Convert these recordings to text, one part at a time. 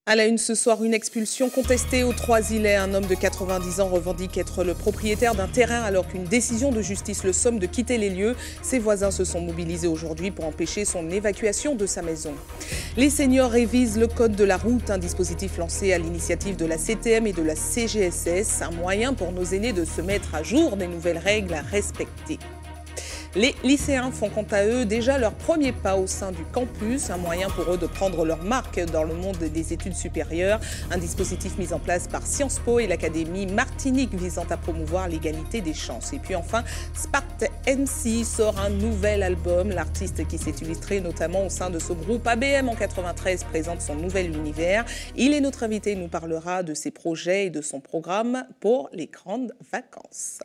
À la une ce soir, une expulsion contestée aux Trois-Îlets. Un homme de 90 ans revendique être le propriétaire d'un terrain alors qu'une décision de justice le somme de quitter les lieux. Ses voisins se sont mobilisés aujourd'hui pour empêcher son évacuation de sa maison. Les seniors révisent le code de la route, un dispositif lancé à l'initiative de la CTM et de la CGSS. Un moyen pour nos aînés de se mettre à jour des nouvelles règles à respecter. Les lycéens font quant à eux déjà leur premier pas au sein du campus, un moyen pour eux de prendre leur marque dans le monde des études supérieures, un dispositif mis en place par Sciences Po et l'Académie Martinique visant à promouvoir l'égalité des chances. Et puis enfin, Spart MC sort un nouvel album. L'artiste qui s'est illustré notamment au sein de ce groupe ABM en 93 présente son nouvel univers. Il est notre invité, il nous parlera de ses projets et de son programme pour les grandes vacances.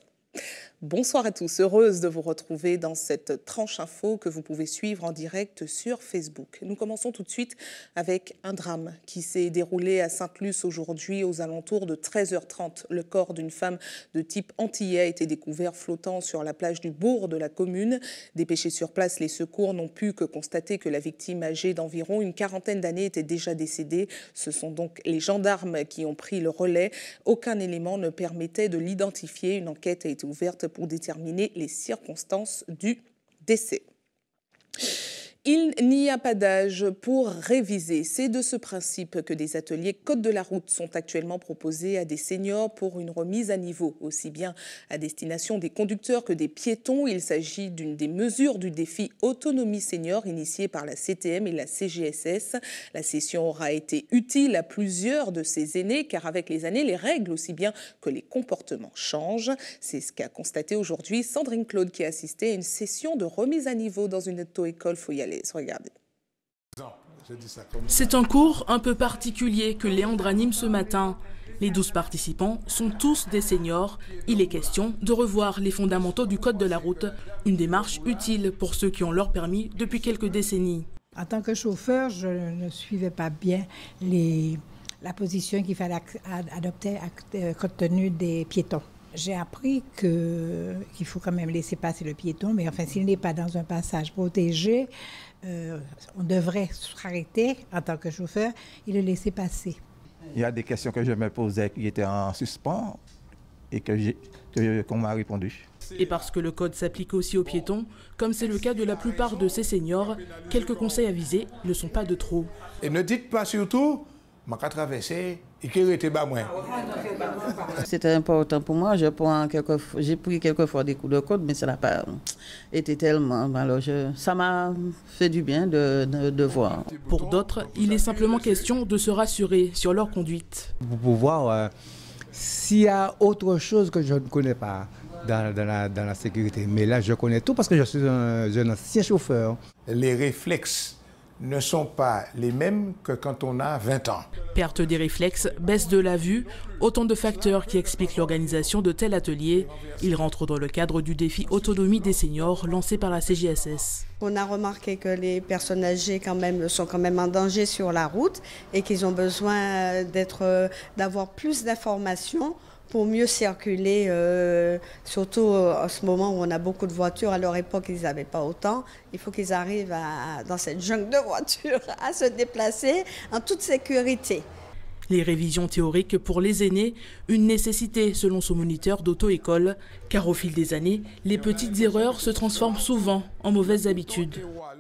Bonsoir à tous, heureuse de vous retrouver dans cette tranche info que vous pouvez suivre en direct sur Facebook. Nous commençons tout de suite avec un drame qui s'est déroulé à Sainte-Luce aujourd'hui aux alentours de 13h30. Le corps d'une femme de type antillais a été découvert flottant sur la plage du bourg de la commune. Dépêchés sur place, les secours n'ont pu que constater que la victime âgée d'environ une quarantaine d'années était déjà décédée. Ce sont donc les gendarmes qui ont pris le relais. Aucun élément ne permettait de l'identifier. Une enquête a été ouverte pour déterminer les circonstances du décès. Il n'y a pas d'âge pour réviser. C'est de ce principe que des ateliers Code de la route sont actuellement proposés à des seniors pour une remise à niveau, aussi bien à destination des conducteurs que des piétons. Il s'agit d'une des mesures du défi Autonomie Senior initié par la CTM et la CGSS. La session aura été utile à plusieurs de ces aînés car avec les années, les règles aussi bien que les comportements changent. C'est ce qu'a constaté aujourd'hui Sandrine Claude qui a assisté à une session de remise à niveau dans une auto-école. Faut y aller. Regardez. C'est un cours un peu particulier que Léandre anime ce matin. Les 12 participants sont tous des seniors. Il est question de revoir les fondamentaux du code de la route, une démarche utile pour ceux qui ont leur permis depuis quelques décennies. En tant que chauffeur, je ne suivais pas bien la position qu'il fallait adopter compte tenu des piétons. J'ai appris qu'il faut quand même laisser passer le piéton, mais enfin, s'il n'est pas dans un passage protégé, on devrait s'arrêter en tant que chauffeur et le laisser passer. Il y a des questions que je me posais qui étaient en suspens et qu'on m'a répondu. Et parce que le code s'applique aussi aux piétons, comme c'est le cas de la plupart de ces seniors, quelques conseils avisés ne sont pas de trop. Et ne dites pas surtout, je vais traverser et qu'il était bas moins. C'était important pour moi. J'ai pris quelques fois des coups de code, mais ça n'a pas été tellement. Alors ça m'a fait du bien de voir. Pour d'autres, il est simplement question de se rassurer sur leur conduite. Pour pouvoir, s'il y a autre chose que je ne connais pas dans la sécurité, mais là je connais tout parce que je suis un ancien chauffeur. Les réflexes ne sont pas les mêmes que quand on a 20 ans. Perte des réflexes, baisse de la vue, autant de facteurs qui expliquent l'organisation de tels ateliers. Ils rentrent dans le cadre du défi Autonomie des seniors lancé par la CGSS. On a remarqué que les personnes âgées sont quand même en danger sur la route et qu'ils ont besoin d'avoir plus d'informations pour mieux circuler, surtout en ce moment où on a beaucoup de voitures. À leur époque, ils n'avaient pas autant. Il faut qu'ils arrivent dans cette jungle de voitures à se déplacer en toute sécurité. Les révisions théoriques pour les aînés, une nécessité selon son moniteur d'auto-école, car au fil des années, les petites erreurs se transforment souvent en mauvaises habitudes.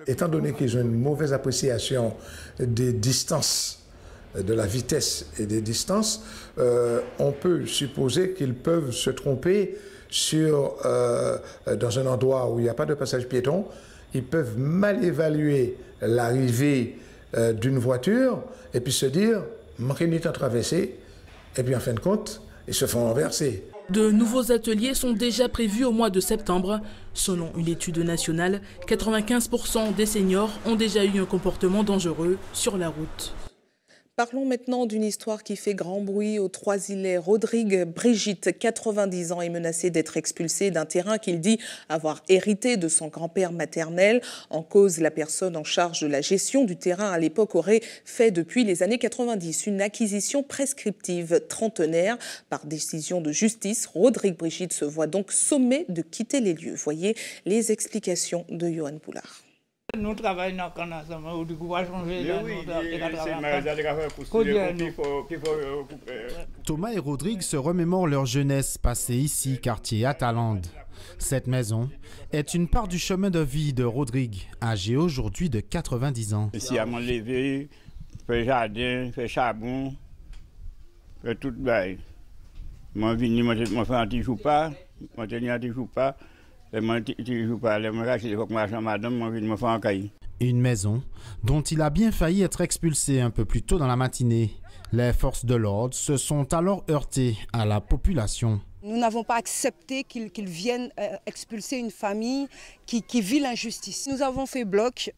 Étant donné qu'ils ont une mauvaise appréciation des distances, de la vitesse et des distances, on peut supposer qu'ils peuvent se tromper dans un endroit où il n'y a pas de passage piéton. Ils peuvent mal évaluer l'arrivée d'une voiture et puis se dire « manquer une à traverser » et puis en fin de compte, ils se font renverser. De nouveaux ateliers sont déjà prévus au mois de septembre. Selon une étude nationale, 95% des seniors ont déjà eu un comportement dangereux sur la route. Parlons maintenant d'une histoire qui fait grand bruit aux Trois-Îlets. Rodrigue Brigitte, 90 ans, est menacé d'être expulsé d'un terrain qu'il dit avoir hérité de son grand-père maternel. En cause, la personne en charge de la gestion du terrain à l'époque aurait fait depuis les années 90 une acquisition prescriptive trentenaire. Par décision de justice, Rodrigue Brigitte se voit donc sommé de quitter les lieux. Voyez les explications de Johan Poulard. Nous travaillons ensemble, ou du coup, on va changer. Thomas et Rodrigue se remémorent leur jeunesse passée ici, quartier Atalande. Cette maison est une part du chemin de vie de Rodrigue, âgé aujourd'hui de 90 ans. Ici, à mon lever, faire jardin, faire charbon, faire tout le bail. Moi, je vais faire un petit jour pas, moi, je vais un petit jour pas. Une maison dont il a bien failli être expulsé un peu plus tôt dans la matinée. Les forces de l'ordre se sont alors heurtées à la population. Nous n'avons pas accepté qu'ils viennent expulser une famille qui vit l'injustice. Nous avons fait bloc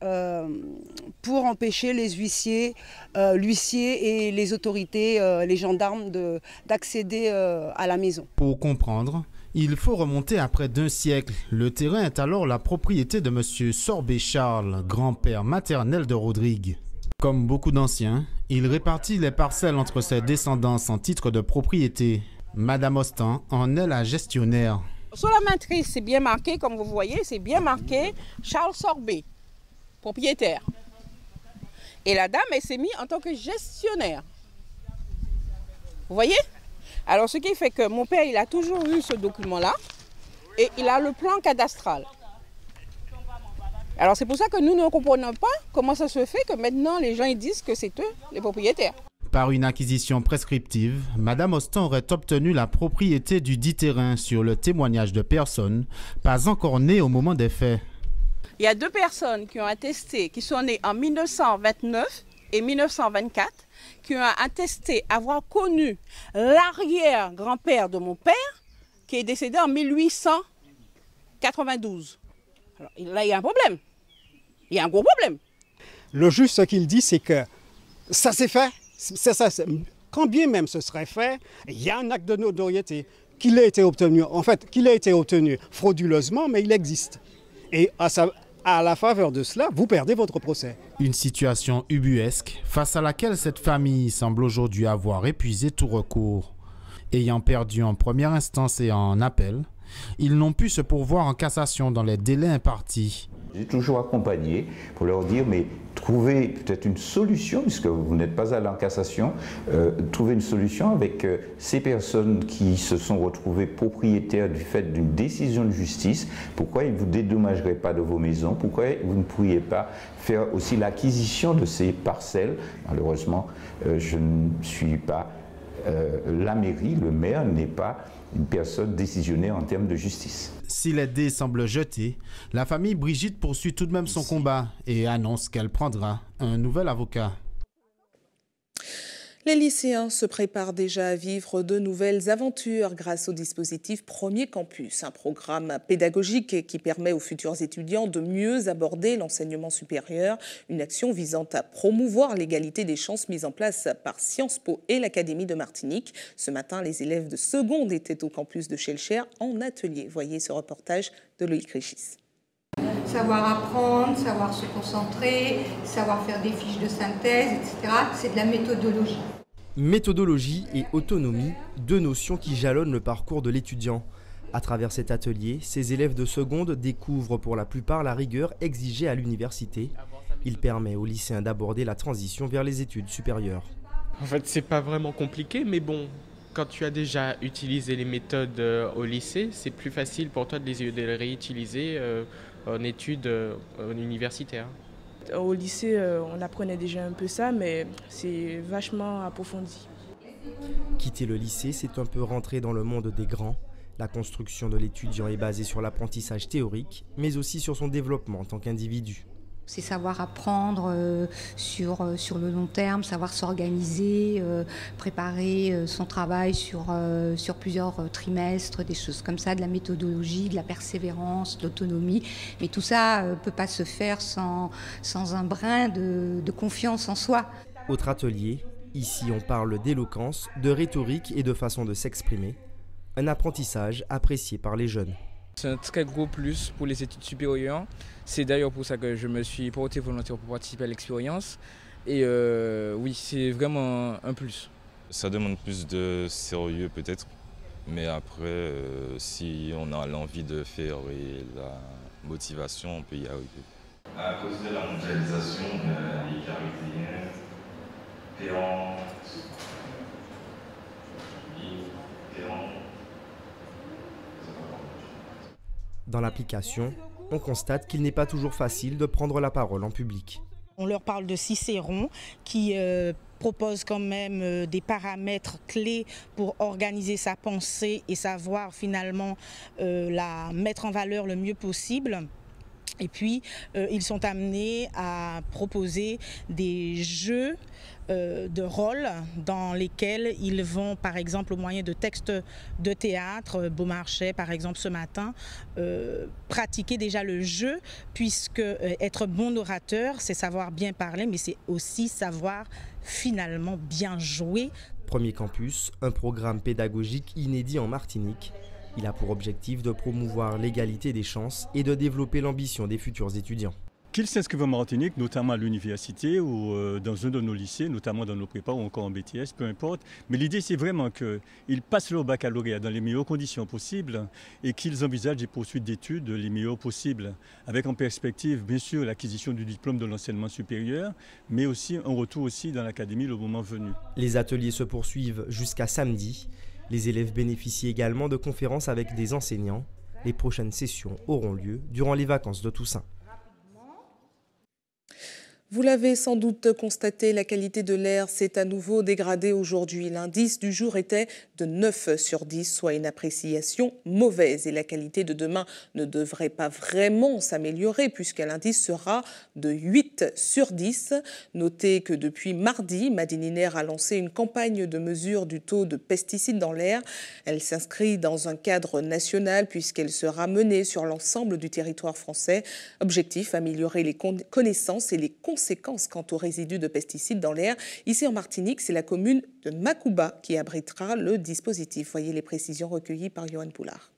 pour empêcher les huissiers, l'huissier et les autorités, les gendarmes d'accéder à la maison. Pour comprendre, il faut remonter à près d'un siècle. Le terrain est alors la propriété de M. Sorbet Charles, grand-père maternel de Rodrigue. Comme beaucoup d'anciens, il répartit les parcelles entre ses descendants en titre de propriété. Madame Ostan en est la gestionnaire. Sur la matrice, c'est bien marqué, comme vous voyez, c'est bien marqué Charles Sorbet, propriétaire. Et la dame, elle s'est mise en tant que gestionnaire. Vous voyez ? Alors, ce qui fait que mon père, il a toujours eu ce document-là et il a le plan cadastral. Alors, c'est pour ça que nous ne comprenons pas comment ça se fait que maintenant, les gens ils disent que c'est eux, les propriétaires. Par une acquisition prescriptive, Madame Ostan aurait obtenu la propriété du dit terrain sur le témoignage de personnes pas encore nées au moment des faits. Il y a 2 personnes qui ont attesté, qui sont nées en 1929 et 1924, qui ont attesté avoir connu l'arrière-grand-père de mon père, qui est décédé en 1892. Alors, là, il y a un problème. Il y a un gros problème. Le juge, ce qu'il dit, c'est que ça s'est fait. Quand bien même ce serait fait, il y a un acte de notoriété qu'il a été obtenu, frauduleusement, mais il existe. Et à la faveur de cela, vous perdez votre procès. Une situation ubuesque face à laquelle cette famille semble aujourd'hui avoir épuisé tout recours. Ayant perdu en première instance et en appel, ils n'ont pu se pourvoir en cassation dans les délais impartis. J'ai toujours accompagné pour leur dire, mais trouvez peut-être une solution, puisque vous n'êtes pas allé en cassation, trouver une solution avec ces personnes qui se sont retrouvées propriétaires du fait d'une décision de justice. Pourquoi ils ne vous dédommageraient pas de vos maisons? Pourquoi vous ne pourriez pas faire aussi l'acquisition de ces parcelles? Malheureusement, je ne suis pas la mairie, le maire n'est pas une personne décisionnaire en termes de justice. Si les dés semblent jetés, la famille Brigitte poursuit tout de même son combat et annonce qu'elle prendra un nouvel avocat. Les lycéens se préparent déjà à vivre de nouvelles aventures grâce au dispositif Premier Campus, un programme pédagogique qui permet aux futurs étudiants de mieux aborder l'enseignement supérieur, une action visant à promouvoir l'égalité des chances mise en place par Sciences Po et l'Académie de Martinique. Ce matin, les élèves de seconde étaient au campus de Schellcher en atelier. Voyez ce reportage de Loïc Richis. Savoir apprendre, savoir se concentrer, savoir faire des fiches de synthèse, etc. C'est de la méthodologie. Méthodologie et autonomie, 2 notions qui jalonnent le parcours de l'étudiant. À travers cet atelier, ces élèves de seconde découvrent pour la plupart la rigueur exigée à l'université. Il permet aux lycéens d'aborder la transition vers les études supérieures. En fait, c'est pas vraiment compliqué, mais bon, quand tu as déjà utilisé les méthodes au lycée, c'est plus facile pour toi de les réutiliser en études universitaires. Au lycée, on apprenait déjà un peu ça, mais c'est vachement approfondi. Quitter le lycée, c'est un peu rentrer dans le monde des grands. La construction de l'étudiant est basée sur l'apprentissage théorique, mais aussi sur son développement en tant qu'individu. C'est savoir apprendre sur le long terme, savoir s'organiser, préparer son travail sur plusieurs trimestres, des choses comme ça, de la méthodologie, de la persévérance, de l'autonomie. Mais tout ça ne peut pas se faire sans un brin de confiance en soi. Autre atelier, ici on parle d'éloquence, de rhétorique et de façon de s'exprimer. Un apprentissage apprécié par les jeunes. C'est un très gros plus pour les études supérieures. C'est d'ailleurs pour ça que je me suis porté volontaire pour participer à l'expérience. Et oui, c'est vraiment un plus. Ça demande plus de sérieux peut-être. Mais après, si on a l'envie de faire et la motivation, on peut y arriver. À cause de la mondialisation, les Caribéens, Péan, Dans l'application, on constate qu'il n'est pas toujours facile de prendre la parole en public. On leur parle de Cicéron qui propose quand même des paramètres clés pour organiser sa pensée et savoir finalement la mettre en valeur le mieux possible. Et puis, ils sont amenés à proposer des jeux de rôle dans lesquels ils vont, par exemple, au moyen de textes de théâtre, Beaumarchais, par exemple, ce matin, pratiquer déjà le jeu, puisque être bon orateur, c'est savoir bien parler, mais c'est aussi savoir finalement bien jouer. Premier campus, un programme pédagogique inédit en Martinique. Il a pour objectif de promouvoir l'égalité des chances et de développer l'ambition des futurs étudiants. Qu'ils s'inscrivent en Martinique, notamment à l'université ou dans un de nos lycées, notamment dans nos prépas ou encore en BTS, peu importe. Mais l'idée, c'est vraiment qu'ils passent leur baccalauréat dans les meilleures conditions possibles et qu'ils envisagent des poursuites d'études les meilleures possibles, avec en perspective, bien sûr, l'acquisition du diplôme de l'enseignement supérieur, mais aussi un retour aussi dans l'académie le moment venu. Les ateliers se poursuivent jusqu'à samedi. Les élèves bénéficient également de conférences avec des enseignants. Les prochaines sessions auront lieu durant les vacances de Toussaint. Vous l'avez sans doute constaté, la qualité de l'air s'est à nouveau dégradée aujourd'hui. L'indice du jour était de 9 sur 10, soit une appréciation mauvaise. Et la qualité de demain ne devrait pas vraiment s'améliorer puisque l'indice sera de 8 sur 10. Notez que depuis mardi, Madininer a lancé une campagne de mesure du taux de pesticides dans l'air. Elle s'inscrit dans un cadre national puisqu'elle sera menée sur l'ensemble du territoire français. Objectif, améliorer les connaissances et les conséquences quant aux résidus de pesticides dans l'air. Ici en Martinique, c'est la commune de Macouba qui abritera le dispositif. Voyez les précisions recueillies par Johan Poulard.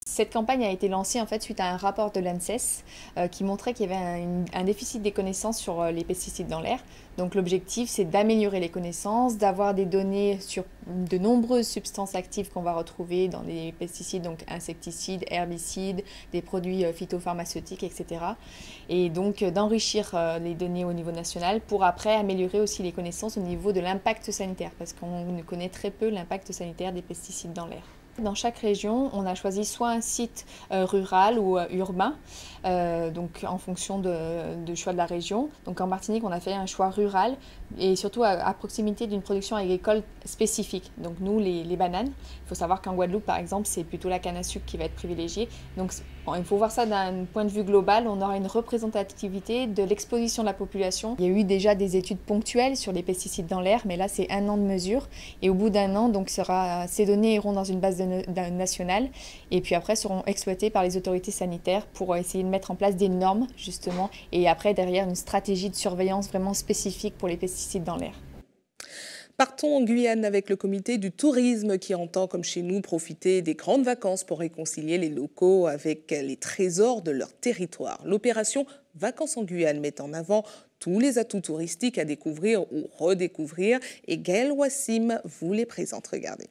Cette campagne a été lancée en fait suite à un rapport de l'ANSES qui montrait qu'il y avait un déficit des connaissances sur les pesticides dans l'air. Donc l'objectif c'est d'améliorer les connaissances, d'avoir des données sur de nombreuses substances actives qu'on va retrouver dans les pesticides, donc insecticides, herbicides, des produits phytopharmaceutiques, etc. Et donc d'enrichir les données au niveau national pour après améliorer aussi les connaissances au niveau de l'impact sanitaire parce qu'on connaît très peu l'impact sanitaire des pesticides dans l'air. Dans chaque région, on a choisi soit un site rural ou urbain, donc en fonction de choix de la région. Donc en Martinique, on a fait un choix rural et surtout à proximité d'une production agricole spécifique. Donc nous, les bananes. Il faut savoir qu'en Guadeloupe, par exemple, c'est plutôt la canne à sucre qui va être privilégiée. Donc bon, il faut voir ça d'un point de vue global. On aura une représentativité de l'exposition de la population. Il y a eu déjà des études ponctuelles sur les pesticides dans l'air, mais là, c'est 1 an de mesure. Et au bout d'1 an, donc, ces données iront dans une base nationale et puis après seront exploitées par les autorités sanitaires pour essayer de mettre en place des normes, justement, et après, derrière, une stratégie de surveillance vraiment spécifique pour les pesticides dans l'air. Partons en Guyane avec le comité du tourisme qui entend, comme chez nous, profiter des grandes vacances pour réconcilier les locaux avec les trésors de leur territoire. L'opération Vacances en Guyane met en avant tous les atouts touristiques à découvrir ou redécouvrir et Gaël Wassim vous les présente. Regardez.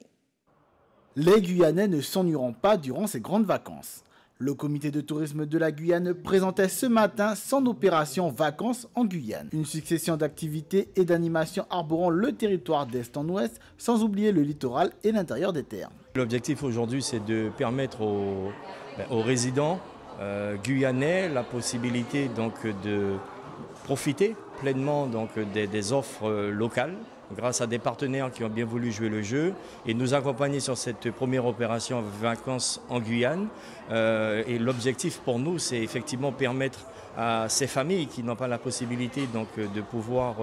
Les Guyanais ne s'ennuieront pas durant ces grandes vacances. Le comité de tourisme de la Guyane présentait ce matin son opération Vacances en Guyane. Une succession d'activités et d'animations arborant le territoire d'est en ouest, sans oublier le littoral et l'intérieur des terres. L'objectif aujourd'hui, c'est de permettre aux résidents guyanais la possibilité donc, de profiter pleinement donc, des offres locales, grâce à des partenaires qui ont bien voulu jouer le jeu et nous accompagner sur cette première opération Vacances en Guyane. Et l'objectif pour nous, c'est effectivement permettre à ces familles qui n'ont pas la possibilité donc, de pouvoir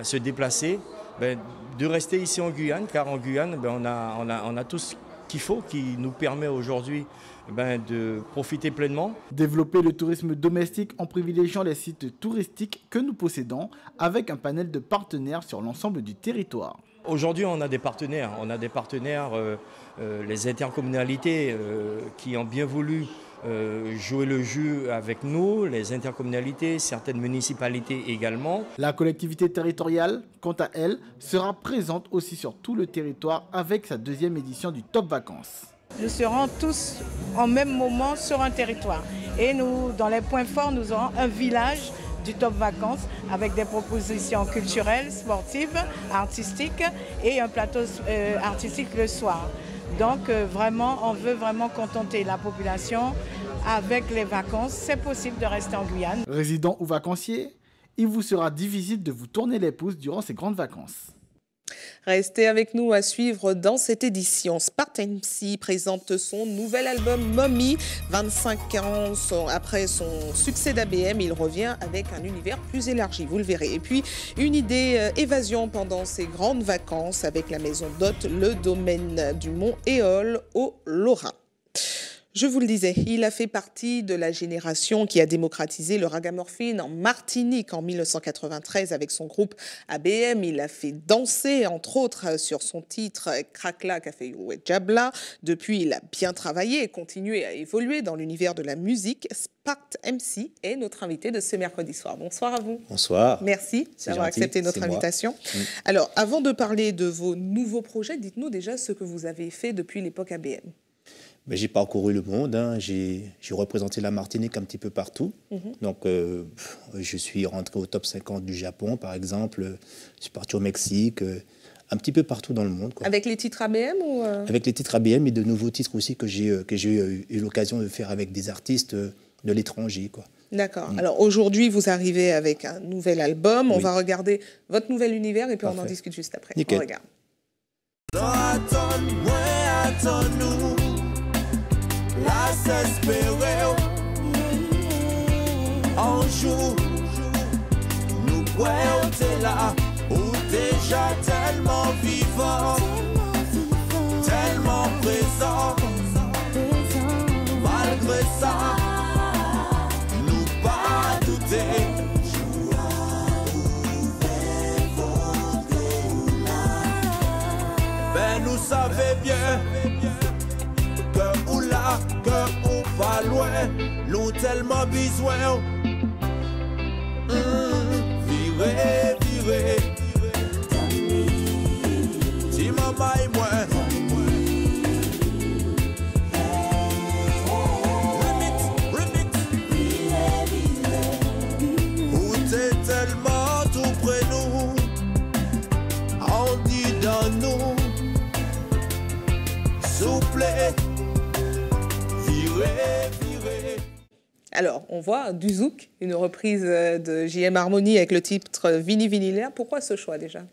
se déplacer, de rester ici en Guyane, car en Guyane, on a tout ce qu'il faut, qui nous permet aujourd'hui de profiter pleinement. Développer le tourisme domestique en privilégiant les sites touristiques que nous possédons avec un panel de partenaires sur l'ensemble du territoire. Aujourd'hui, on a des partenaires, les intercommunalités qui ont bien voulu jouer le jeu avec nous, les intercommunalités, certaines municipalités également. La collectivité territoriale, quant à elle, sera présente aussi sur tout le territoire avec sa 2e édition du Top Vacances. Nous serons tous en même moment sur un territoire. Et nous, dans les points forts, nous aurons un village du Top Vacances avec des propositions culturelles, sportives, artistiques et un plateau artistique le soir. Donc vraiment, on veut vraiment contenter la population avec les vacances. C'est possible de rester en Guyane. Résident ou vacancier, il vous sera difficile de vous tourner les pouces durant ces grandes vacances. Restez avec nous à suivre dans cette édition. Spart MC présente son nouvel album Mommy. 25 ans après son succès d'ABM, il revient avec un univers plus élargi, vous le verrez. Et puis une idée évasion pendant ses grandes vacances avec la maison d'hôtes, le domaine du Mont Éole au Lorrain. Je vous le disais, il a fait partie de la génération qui a démocratisé le ragamuffin en Martinique en 1993 avec son groupe ABM. Il a fait danser, entre autres, sur son titre Crackla Café Oué Djabla. Depuis, il a bien travaillé et continué à évoluer dans l'univers de la musique. Spart MC est notre invité de ce mercredi soir. Bonsoir à vous. Bonsoir. Merci d'avoir accepté notre invitation. Alors, avant de parler de vos nouveaux projets, dites-nous déjà ce que vous avez fait depuis l'époque ABM. Ben, j'ai parcouru le monde, hein. J'ai représenté la Martinique un petit peu partout. Donc, je suis rentré au top 50 du Japon, par exemple. Je suis parti au Mexique, un petit peu partout dans le monde, quoi. Avec les titres ABM ou Avec les titres ABM et de nouveaux titres aussi que j'ai eu l'occasion de faire avec des artistes de l'étranger, quoi. D'accord. Alors aujourd'hui, vous arrivez avec un nouvel album. On va regarder votre nouvel univers et puis on en discute juste après. Nickel. On regarde. La s'espérer un jour nous voyons t'es là ou déjà tellement vivant tellement présent malgré ça nous pas douter ben nous savons bien que ou là, que ou pas loin, l'ont tellement besoin. Virez, virez. Si maman et moi. Remix. Où t'es tellement tout près nous. On dit dans nous. Souple. Alors, on voit du zouk, une reprise de JM Harmony avec le titre Vini Vinilaire. Pourquoi ce choix déjà?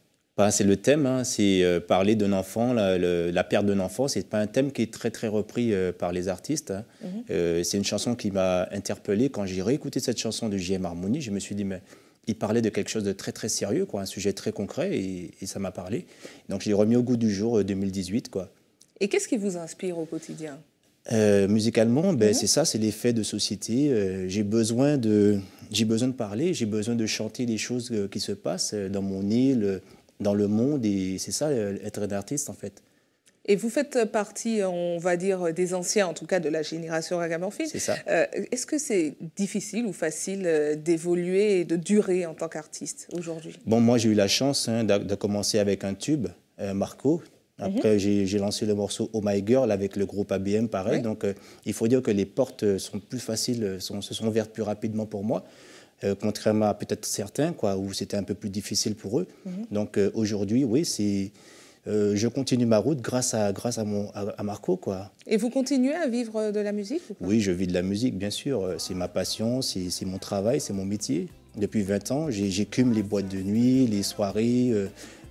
C'est le thème, hein. C'est parler d'un enfant, la perte d'un enfant. C'est pas un thème qui est très repris par les artistes, hein. C'est une chanson qui m'a interpellé. Quand j'ai réécouté cette chanson de JM Harmony, je me suis dit, mais il parlait de quelque chose de très sérieux, quoi, un sujet très concret, et ça m'a parlé. Donc je l'ai remis au goût du jour 2018, quoi. Et qu'est-ce qui vous inspire au quotidien? Musicalement, c'est ça, c'est les faits de société. J'ai besoin de parler, j'ai besoin de chanter les choses qui se passent dans mon île, dans le monde, et c'est ça, être un artiste en fait. Et vous faites partie, on va dire, des anciens, en tout cas de la génération ragamuffin. C'est ça. Est-ce que c'est difficile ou facile d'évoluer et de durer en tant qu'artiste aujourd'hui? Bon, moi j'ai eu la chance de commencer avec un tube, Marco. Après, j'ai lancé le morceau Oh My Girl avec le groupe ABM, pareil. Donc, il faut dire que les portes sont plus faciles, se sont ouvertes plus rapidement pour moi, contrairement à peut-être certains, quoi, où c'était un peu plus difficile pour eux. Donc, aujourd'hui, oui, je continue ma route grâce à Marco, quoi. Et vous continuez à vivre de la musique ou pas? Oui, je vis de la musique, bien sûr. C'est ma passion, c'est mon travail, c'est mon métier. Depuis 20 ans, j'écume les boîtes de nuit, les soirées,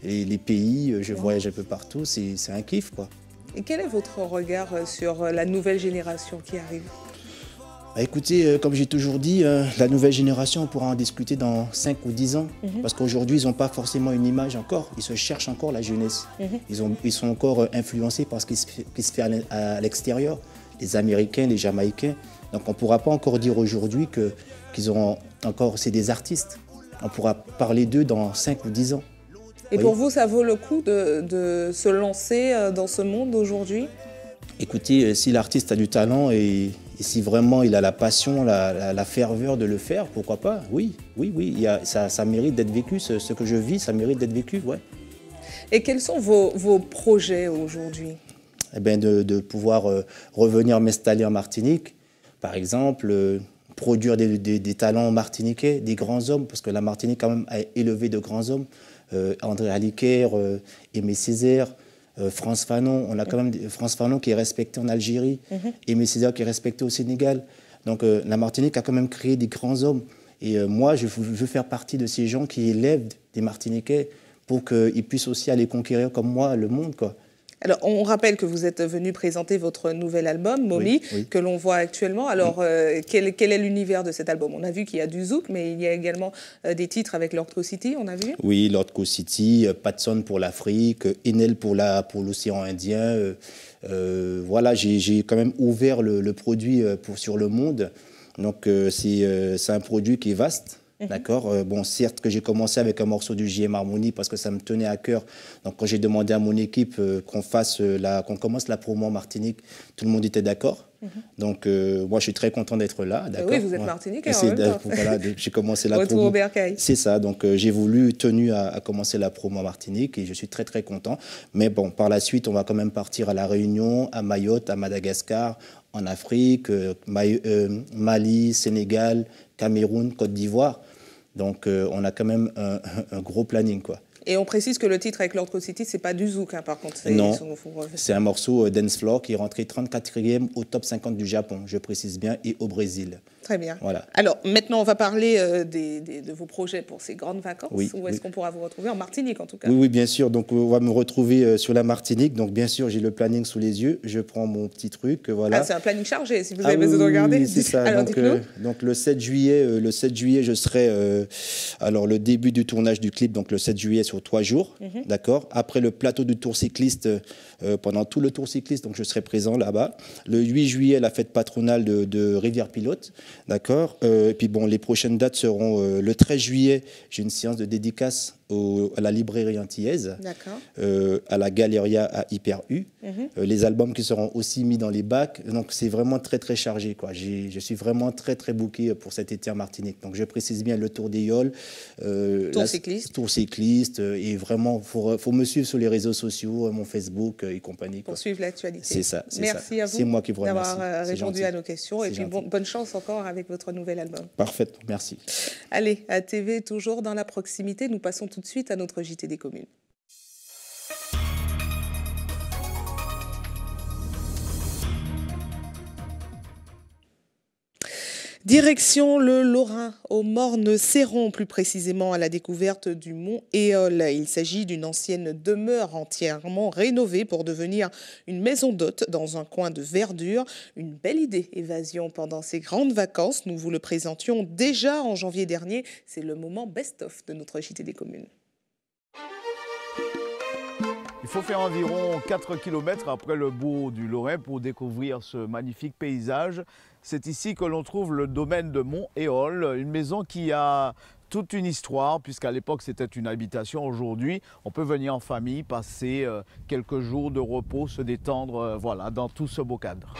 les pays, je voyage un peu partout, c'est un kiff, quoi. Et quel est votre regard sur la nouvelle génération qui arrive? Écoutez, comme j'ai toujours dit, la nouvelle génération, on pourra en discuter dans 5 ou 10 ans, parce qu'aujourd'hui, ils n'ont pas forcément une image encore, ils se cherchent encore, la jeunesse. Ils sont encore influencés par ce qui se fait à l'extérieur, les Américains, les Jamaïcains. Donc on ne pourra pas encore dire aujourd'hui qu'ils auront encore, c'est des artistes. On pourra parler d'eux dans 5 ou 10 ans. Et pour vous, ça vaut le coup de se lancer dans ce monde aujourd'hui? Écoutez, si l'artiste a du talent et si vraiment il a la passion, la ferveur de le faire, pourquoi pas? Oui. Ça mérite d'être vécu. Ce que je vis, ça mérite d'être vécu, ouais. Et quels sont vos projets aujourd'hui? de pouvoir revenir m'installer en Martinique, par exemple, produire des talents martiniquais, des grands hommes, parce que la Martinique quand même a élevé de grands hommes, André Aliquer, Aimé Césaire, France Fanon, on a quand même France Fanon qui est respecté en Algérie, Aimé Césaire qui est respecté au Sénégal. Donc la Martinique a quand même créé des grands hommes. Et moi, je veux faire partie de ces gens qui élèvent des Martiniquais pour qu'ils puissent aussi aller conquérir comme moi le monde, quoi. Alors, on rappelle que vous êtes venu présenter votre nouvel album, Momi, que l'on voit actuellement. Alors, quel est l'univers de cet album? On a vu qu'il y a du zouk, mais il y a également des titres avec Lord Co City, on a vu? Oui, Lord Co City, Patson pour l'Afrique, Enel pour l'océan Indien. Voilà, j'ai quand même ouvert le produit sur le monde. Donc, c'est un produit qui est vaste. D'accord. Bon, certes que j'ai commencé avec un morceau du JM Harmonie parce que ça me tenait à cœur. Donc, quand j'ai demandé à mon équipe qu'on commence la promo en Martinique, tout le monde était d'accord. Donc, moi, je suis très content d'être là. Oui, vous êtes Martiniquais en même temps. Voilà, j'ai commencé la promo. Retour au bercail. C'est ça. Donc, j'ai tenu à commencer la promo en Martinique et je suis très, très content. Mais bon, par la suite, on va quand même partir à La Réunion, à Mayotte, à Madagascar, en Afrique, Mali, Sénégal, Cameroun, Côte d'Ivoire. Donc, on a quand même un gros planning, quoi. Et on précise que le titre avec Lord Co City, c'est pas du zouk, hein, par contre. Non, c'est un morceau Dance Floor qui est rentré 34e au top 50 du Japon, je précise bien, et au Brésil. Très bien. Voilà. Alors, maintenant, on va parler de vos projets pour ces grandes vacances. Où est-ce qu'on pourra vous retrouver? En Martinique, en tout cas. Oui, bien sûr. Donc, on va me retrouver sur la Martinique. Donc, bien sûr, j'ai le planning sous les yeux. Je prends mon petit truc, voilà. Ah, c'est un planning chargé, si vous avez besoin de regarder. Oui, c'est ça. Alors, donc, le 7 juillet, je serai... alors, le début du tournage du clip, donc le 7 juillet sur 3 jours. D'accord. Après le plateau du tour cycliste, pendant tout le tour cycliste, donc je serai présent là-bas. Le 8 juillet, la fête patronale de Rivière-Pilote. D'accord. Et puis bon, les prochaines dates seront le 13 juillet, j'ai une séance de dédicace à la librairie antillaise, à la Galeria à Hyper U. Les albums qui seront aussi mis dans les bacs. Donc c'est vraiment très très chargé, quoi. Je suis vraiment très très booké pour cet été en Martinique. Donc je précise bien le Tour des Yoles, Tour cycliste, et vraiment faut me suivre sur les réseaux sociaux, mon Facebook et compagnie, quoi. Pour suivre l'actualité. C'est ça. Merci à vous. C'est moi qui vous remercie d'avoir répondu à nos questions et puis bonne chance encore avec votre nouvel album. Parfait, merci. Allez, à TV, toujours dans la proximité, nous passons tout de suite à notre JT des communes. Direction le Lorrain, au Morne-Céron, plus précisément à la découverte du mont Éole. Il s'agit d'une ancienne demeure entièrement rénovée pour devenir une maison d'hôte dans un coin de verdure. Une belle idée, évasion pendant ces grandes vacances. Nous vous le présentions déjà en janvier dernier. C'est le moment best-of de notre JT des communes. Il faut faire environ 4 km après le bourg du Lorrain pour découvrir ce magnifique paysage. C'est ici que l'on trouve le domaine de Mont-Éole, une maison qui a toute une histoire, puisqu'à l'époque c'était une habitation. Aujourd'hui, on peut venir en famille, passer quelques jours de repos, se détendre, voilà, dans tout ce beau cadre.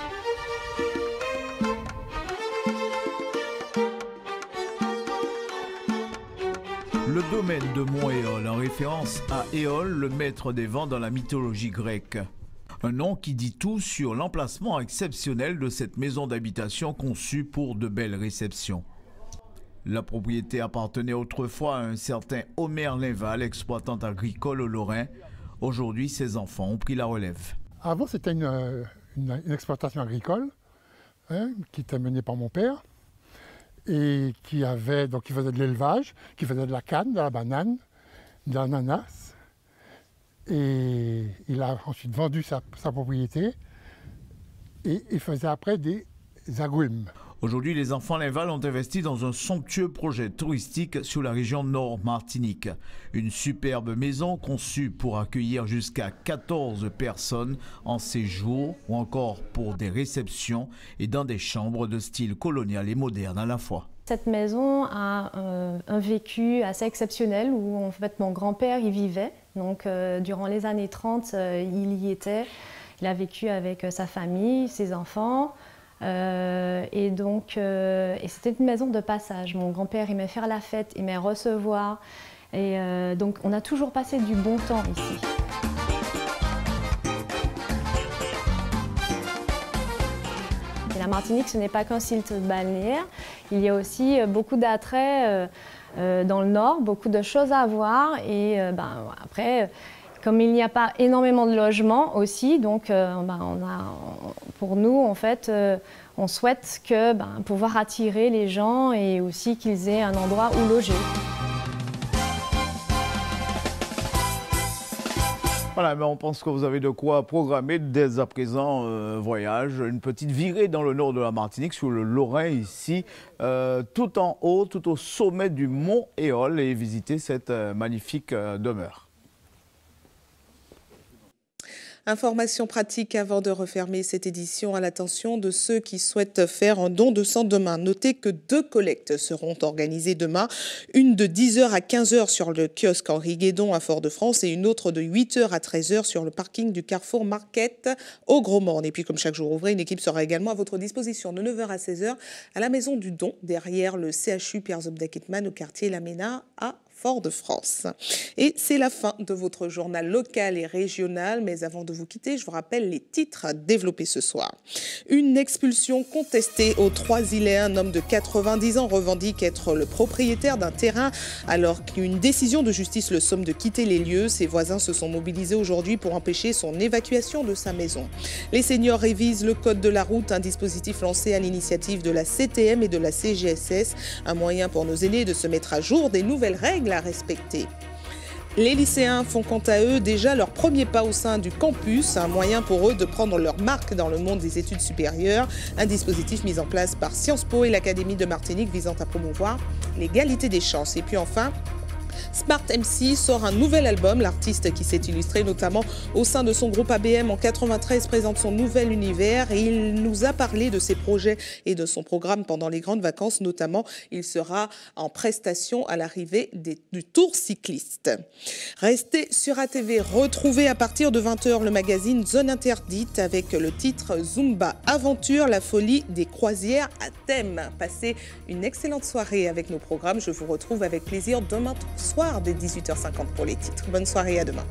Le domaine de Mont-Éole, en référence à Éole, le maître des vents dans la mythologie grecque. Un nom qui dit tout sur l'emplacement exceptionnel de cette maison d'habitation conçue pour de belles réceptions. La propriété appartenait autrefois à un certain Omer Linval, exploitant agricole au Lorrain. Aujourd'hui, ses enfants ont pris la relève. Avant, c'était une exploitation agricole qui était menée par mon père et qui faisait de l'élevage, qui faisait de la canne, de la banane, de l'ananas. Et il a ensuite vendu sa propriété et il faisait après des agrumes. Aujourd'hui, les enfants Linval ont investi dans un somptueux projet touristique sur la région Nord-Martinique. Une superbe maison conçue pour accueillir jusqu'à 14 personnes en séjour ou encore pour des réceptions et dans des chambres de style colonial et moderne à la fois. Cette maison a un vécu assez exceptionnel où en fait mon grand-père y vivait. Donc durant les années 30, il y était. Il a vécu avec sa famille, ses enfants. Et c'était une maison de passage. Mon grand-père aimait faire la fête, aimait recevoir. Et donc on a toujours passé du bon temps ici. Et la Martinique, ce n'est pas qu'un site balnéaire, il y a aussi beaucoup d'attraits dans le nord, beaucoup de choses à voir. Et après, comme il n'y a pas énormément de logements aussi, donc pour nous, en fait, on souhaite pouvoir attirer les gens et aussi qu'ils aient un endroit où loger. Voilà, mais on pense que vous avez de quoi programmer dès à présent voyage, une petite virée dans le nord de la Martinique, sur le Lorrain ici, tout en haut, tout au sommet du mont Éole, et visiter cette magnifique demeure. Information pratique avant de refermer cette édition à l'attention de ceux qui souhaitent faire un don de sang demain. Notez que 2 collectes seront organisées demain, une de 10h à 15h sur le kiosque Henri Guédon à Fort-de-France et une autre de 8h à 13h sur le parking du Carrefour Market au Gros-Morne. Et puis comme chaque jour ouvré, une équipe sera également à votre disposition de 9h à 16h à la Maison du Don, derrière le CHU Pierre Zobda-Ketman au quartier Lamena à Fort-de-France. Et c'est la fin de votre journal local et régional. Mais avant de vous quitter, je vous rappelle les titres développés ce soir. Une expulsion contestée aux Trois-Îlets. Un homme de 90 ans revendique être le propriétaire d'un terrain alors qu'une décision de justice le somme de quitter les lieux. Ses voisins se sont mobilisés aujourd'hui pour empêcher son évacuation de sa maison. Les seniors révisent le code de la route, un dispositif lancé à l'initiative de la CTM et de la CGSS. Un moyen pour nos aînés de se mettre à jour des nouvelles règles à respecter. Les lycéens font quant à eux déjà leur premier pas au sein du campus, un moyen pour eux de prendre leur marque dans le monde des études supérieures, un dispositif mis en place par Sciences Po et l'Académie de Martinique visant à promouvoir l'égalité des chances. Et puis enfin, Smart MC sort un nouvel album. L'artiste qui s'est illustré notamment au sein de son groupe ABM en 93 présente son nouvel univers et il nous a parlé de ses projets et de son programme pendant les grandes vacances. Notamment, il sera en prestation à l'arrivée du Tour cycliste. Restez sur ATV, retrouvez à partir de 20h le magazine Zone Interdite avec le titre Zumba Aventure, la folie des croisières à thème. Passez une excellente soirée avec nos programmes. Je vous retrouve avec plaisir demain soir dès 18h50 pour les titres. Bonne soirée, à demain.